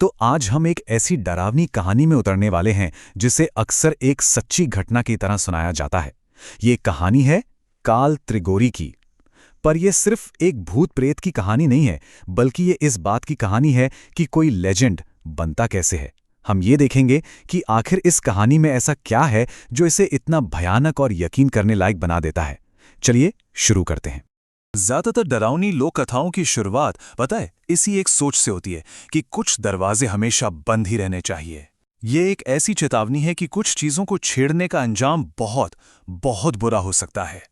तो आज हम एक ऐसी डरावनी कहानी में उतरने वाले हैं जिसे अक्सर एक सच्ची घटना की तरह सुनाया जाता है। ये कहानी है काल त्रिगोरी की। पर यह सिर्फ एक भूत प्रेत की कहानी नहीं है, बल्कि ये इस बात की कहानी है कि कोई लेजेंड बनता कैसे है। हम ये देखेंगे कि आखिर इस कहानी में ऐसा क्या है जो इसे इतना भयानक और यकीन करने लायक बना देता है। चलिए शुरू करते हैं। ज्यादातर डरावनी लोक कथाओं की शुरुआत पता है इसी एक सोच से होती है कि कुछ दरवाजे हमेशा बंद ही रहने चाहिए। ये एक ऐसी चेतावनी है कि कुछ चीजों को छेड़ने का अंजाम बहुत बहुत बुरा हो सकता है।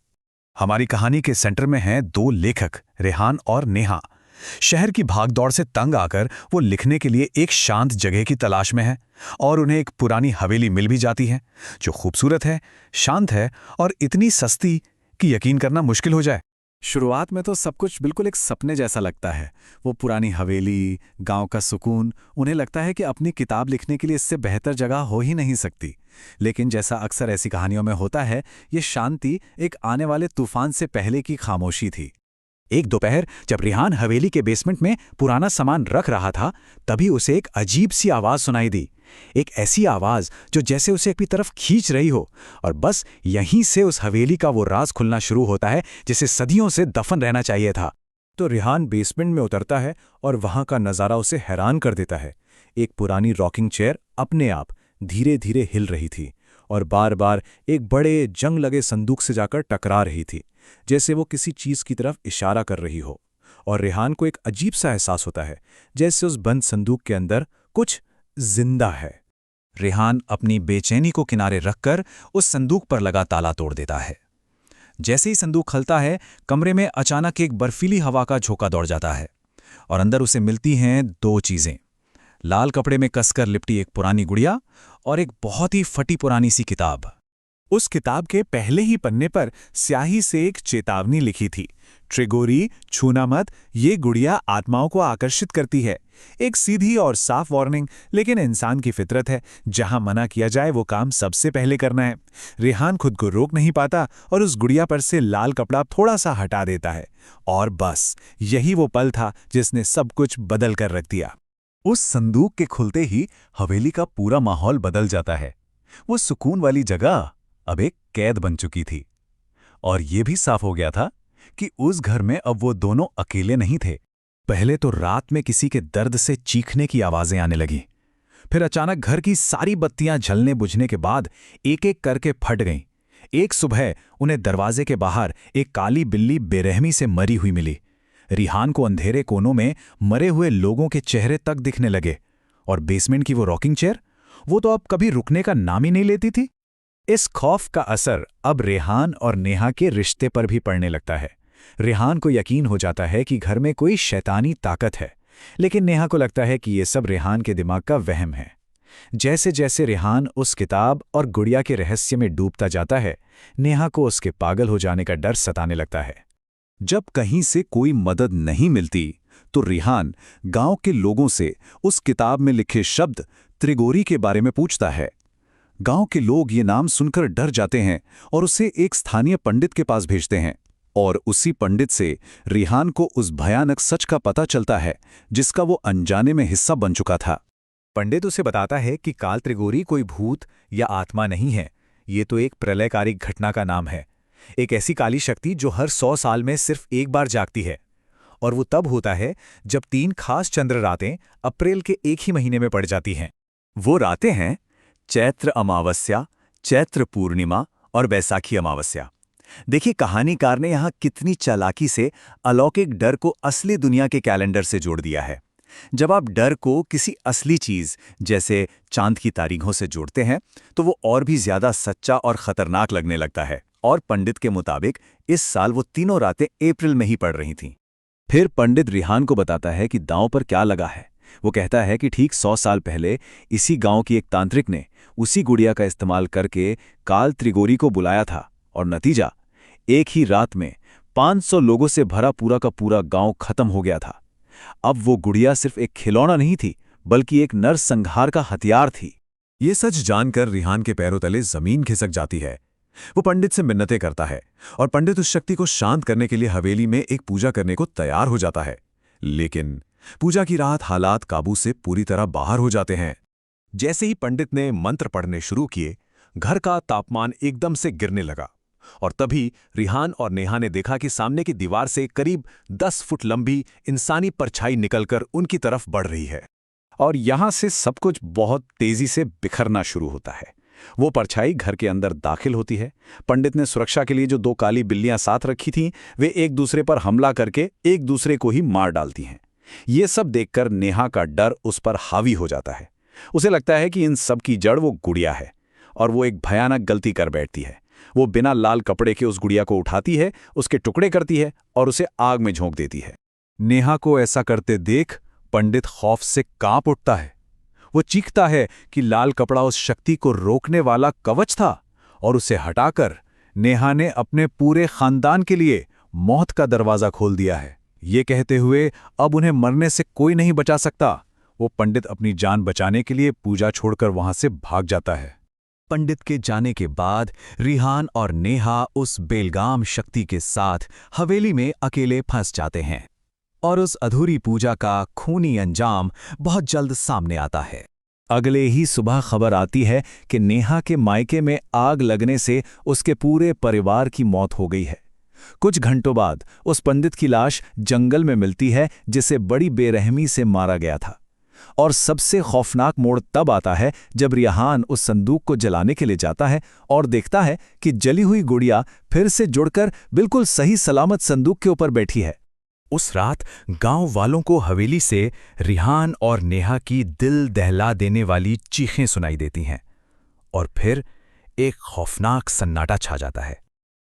हमारी कहानी के सेंटर में हैं दो लेखक, रेहान और नेहा। शहर की भागदौड़ से तंग आकर वो लिखने के लिए एक शांत जगह की तलाश में है और उन्हें एक पुरानी हवेली मिल भी जाती है जो खूबसूरत है, शांत है और इतनी सस्ती कि यकीन करना मुश्किल हो जाए। शुरुआत में तो सब कुछ बिल्कुल एक सपने जैसा लगता है। वो पुरानी हवेली, गांव का सुकून, उन्हें लगता है कि अपनी किताब लिखने के लिए इससे बेहतर जगह हो ही नहीं सकती। लेकिन जैसा अक्सर ऐसी कहानियों में होता है, ये शांति एक आने वाले तूफान से पहले की खामोशी थी। एक दोपहर जब रेहान हवेली के बेसमेंट में पुराना सामान रख रहा था, तभी उसे एक अजीब सी आवाज सुनाई दी। एक ऐसी आवाज जो जैसे उसे अपनी तरफ खींच रही हो, और बस यहीं से उस हवेली का वो राज खुलना शुरू होता है जिसे सदियों से दफन रहना चाहिए था। तो रेहान बेसमेंट में उतरता है और वहां का नजारा उसे हैरान कर देता है। एक पुरानी रॉकिंग चेयर अपने आप धीरे धीरे हिल रही थी और बार बार एक बड़े जंग लगे संदूक से जाकर टकरा रही थी, जैसे वो किसी चीज की तरफ इशारा कर रही हो। और रेहान को एक अजीब सा एहसास होता है, जैसे उस बंद संदूक के अंदर कुछ जिंदा है। रेहान अपनी बेचैनी को किनारे रखकर उस संदूक पर लगा ताला तोड़ देता है। जैसे ही संदूक खुलता है, कमरे में अचानक एक बर्फीली हवा का झोंका दौड़ जाता है और अंदर उसे मिलती हैं दो चीजें। लाल कपड़े में कसकर लिपटी एक पुरानी गुड़िया और एक बहुत ही फटी पुरानी सी किताब। उस किताब के पहले ही पन्ने पर स्याही से एक चेतावनी लिखी थी, त्रिगोरी छूना मत, ये गुड़िया आत्माओं को आकर्षित करती है। एक सीधी और साफ वार्निंग, लेकिन इंसान की फितरत है, जहां मना किया जाए वो काम सबसे पहले करना है। रेहान खुद को रोक नहीं पाता और उस गुड़िया पर से लाल कपड़ा थोड़ा सा हटा देता है। और बस यही वो पल था जिसने सब कुछ बदल कर रख दिया। उस संदूक के खुलते ही हवेली का पूरा माहौल बदल जाता है। वो सुकून वाली जगह अब एक कैद बन चुकी थी। और ये भी साफ हो गया था कि उस घर में अब वो दोनों अकेले नहीं थे। पहले तो रात में किसी के दर्द से चीखने की आवाजें आने लगी। फिर अचानक घर की सारी बत्तियां जलने बुझने के बाद एक एक करके फट गईं। एक सुबह उन्हें दरवाजे के बाहर एक काली बिल्ली बेरहमी से मरी हुई मिली। रेहान को अंधेरे कोनों में मरे हुए लोगों के चेहरे तक दिखने लगे। और बेसमेंट की वो रॉकिंग चेयर, वो तो अब कभी रुकने का नाम ही नहीं लेती थी। इस खौफ का असर अब रेहान और नेहा के रिश्ते पर भी पड़ने लगता है। रेहान को यकीन हो जाता है कि घर में कोई शैतानी ताकत है, लेकिन नेहा को लगता है कि ये सब रेहान के दिमाग का वहम है। जैसे जैसे रेहान उस किताब और गुड़िया के रहस्य में डूबता जाता है, नेहा को उसके पागल हो जाने का डर सताने लगता है। जब कहीं से कोई मदद नहीं मिलती, तो रेहान गांव के लोगों से उस किताब में लिखे शब्द त्रिगोरी के बारे में पूछता है। गांव के लोग ये नाम सुनकर डर जाते हैं और उसे एक स्थानीय पंडित के पास भेजते हैं। और उसी पंडित से रेहान को उस भयानक सच का पता चलता है जिसका वो अनजाने में हिस्सा बन चुका था। पंडित उसे बताता है कि काल त्रिगोरी कोई भूत या आत्मा नहीं है, ये तो एक प्रलयकारी घटना का नाम है। एक ऐसी काली शक्ति जो हर 100 साल में सिर्फ एक बार जागती है। और वो तब होता है जब 3 खास चंद्र रातें अप्रैल के एक ही महीने में पड़ जाती हैं। वो रातें हैं चैत्र अमावस्या, चैत्र पूर्णिमा और बैसाखी अमावस्या। देखिए कहानीकार ने यहाँ कितनी चालाकी से अलौकिक डर को असली दुनिया के कैलेंडर से जोड़ दिया है। जब आप डर को किसी असली चीज जैसे चांद की तारीखों से जोड़ते हैं, तो वो और भी ज्यादा सच्चा और खतरनाक लगने लगता है। और पंडित के मुताबिक इस साल वो तीनों रातें अप्रैल में ही पड़ रही थीं। फिर पंडित रेहान को बताता है कि दांव पर क्या लगा है। वो कहता है कि ठीक 100 साल पहले इसी गांव की एक तांत्रिक ने उसी गुड़िया का इस्तेमाल करके काल त्रिगोरी को बुलाया था, और नतीजा एक ही रात में 500 लोगों से भरा पूरा का पूरा गांव खत्म हो गया था। अब वो गुड़िया सिर्फ एक खिलौना नहीं थी, बल्कि एक नरसंहार का हथियार थी। ये सच जानकर रेहान के पैरों तले जमीन खिसक जाती है। वो पंडित से मिन्नतें करता है और पंडित उस शक्ति को शांत करने के लिए हवेली में एक पूजा करने को तैयार हो जाता है। लेकिन पूजा की रात हालात काबू से पूरी तरह बाहर हो जाते हैं। जैसे ही पंडित ने मंत्र पढ़ने शुरू किए, घर का तापमान एकदम से गिरने लगा और तभी रिहान और नेहा ने देखा कि सामने की दीवार से करीब 10 फुट लंबी इंसानी परछाई निकलकर उनकी तरफ बढ़ रही है। और यहां से सब कुछ बहुत तेजी से बिखरना शुरू होता है। वो परछाई घर के अंदर दाखिल होती है। पंडित ने सुरक्षा के लिए जो 2 काली बिल्लियां साथ रखी थीं, वे एक दूसरे पर हमला करके एक दूसरे को ही मार डालती हैं। ये सब देखकर नेहा का डर उस पर हावी हो जाता है। उसे लगता है कि इन सब की जड़ वो गुड़िया है और वो एक भयानक गलती कर बैठती है। वो बिना लाल कपड़े के उस गुड़िया को उठाती है, उसके टुकड़े करती है और उसे आग में झोंक देती है। नेहा को ऐसा करते देख पंडित खौफ से कांप उठता है। वो चीखता है कि लाल कपड़ा उस शक्ति को रोकने वाला कवच था और उसे हटाकर नेहा ने अपने पूरे खानदान के लिए मौत का दरवाजा खोल दिया है। ये कहते हुए अब उन्हें मरने से कोई नहीं बचा सकता, वो पंडित अपनी जान बचाने के लिए पूजा छोड़कर वहां से भाग जाता है। पंडित के जाने के बाद रिहान और नेहा उस बेलगाम शक्ति के साथ हवेली में अकेले फंस जाते हैं और उस अधूरी पूजा का खूनी अंजाम बहुत जल्द सामने आता है। अगले ही सुबह खबर आती है कि नेहा के मायके में आग लगने से उसके पूरे परिवार की मौत हो गई है। कुछ घंटों बाद उस पंडित की लाश जंगल में मिलती है, जिसे बड़ी बेरहमी से मारा गया था। और सबसे खौफनाक मोड़ तब आता है जब रिहान उस संदूक को जलाने के लिए जाता है और देखता है कि जली हुई गुड़िया फिर से जुड़कर बिल्कुल सही सलामत संदूक के ऊपर बैठी है। उस रात गांव वालों को हवेली से रिहान और नेहा की दिल दहला देने वाली चीखें सुनाई देती हैं और फिर एक खौफनाक सन्नाटा छा जाता है।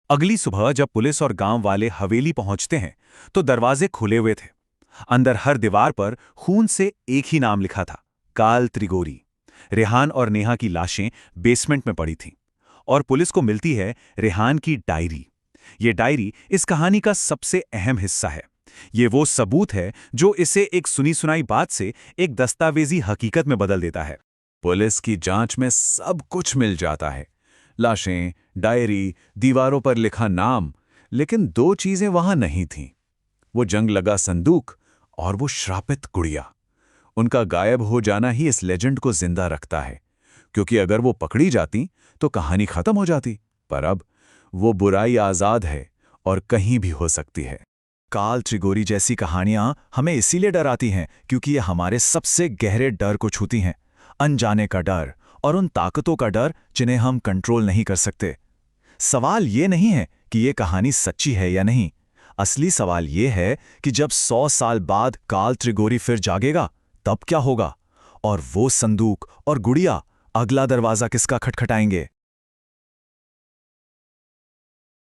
अगली सुबह जब पुलिस और गांव वाले हवेली पहुंचते हैं तो दरवाजे खुले हुए थे। अंदर हर दीवार पर खून से एक ही नाम लिखा था, काल त्रिगोरी। रेहान और नेहा की लाशें बेसमेंट में पड़ी थीं और पुलिस को मिलती है रेहान की डायरी। ये डायरी इस कहानी का सबसे अहम हिस्सा है। ये वो सबूत है जो इसे एक सुनी सुनाई बात से एक दस्तावेजी हकीकत में बदल देता है। पुलिस की जांच में सब कुछ मिल जाता है, लाशें, डायरी, दीवारों पर लिखा नाम, लेकिन 2 चीजें वहां नहीं थीं, वो जंग लगा संदूक और वो श्रापित गुड़िया। उनका गायब हो जाना ही इस लेजेंड को जिंदा रखता है, क्योंकि अगर वो पकड़ी जाती तो कहानी खत्म हो जाती, पर अब वो बुराई आजाद है और कहीं भी हो सकती है। काल त्रिगोरी जैसी कहानियां हमें इसीलिए डराती हैं क्योंकि ये हमारे सबसे गहरे डर को छूती हैं, अनजाने का डर और उन ताकतों का डर जिन्हें हम कंट्रोल नहीं कर सकते। सवाल ये नहीं है कि ये कहानी सच्ची है या नहीं, असली सवाल ये है कि जब 100 साल बाद काल त्रिगोरी फिर जागेगा तब क्या होगा, और वो संदूक और गुड़िया अगला दरवाजा किसका खटखटाएंगे।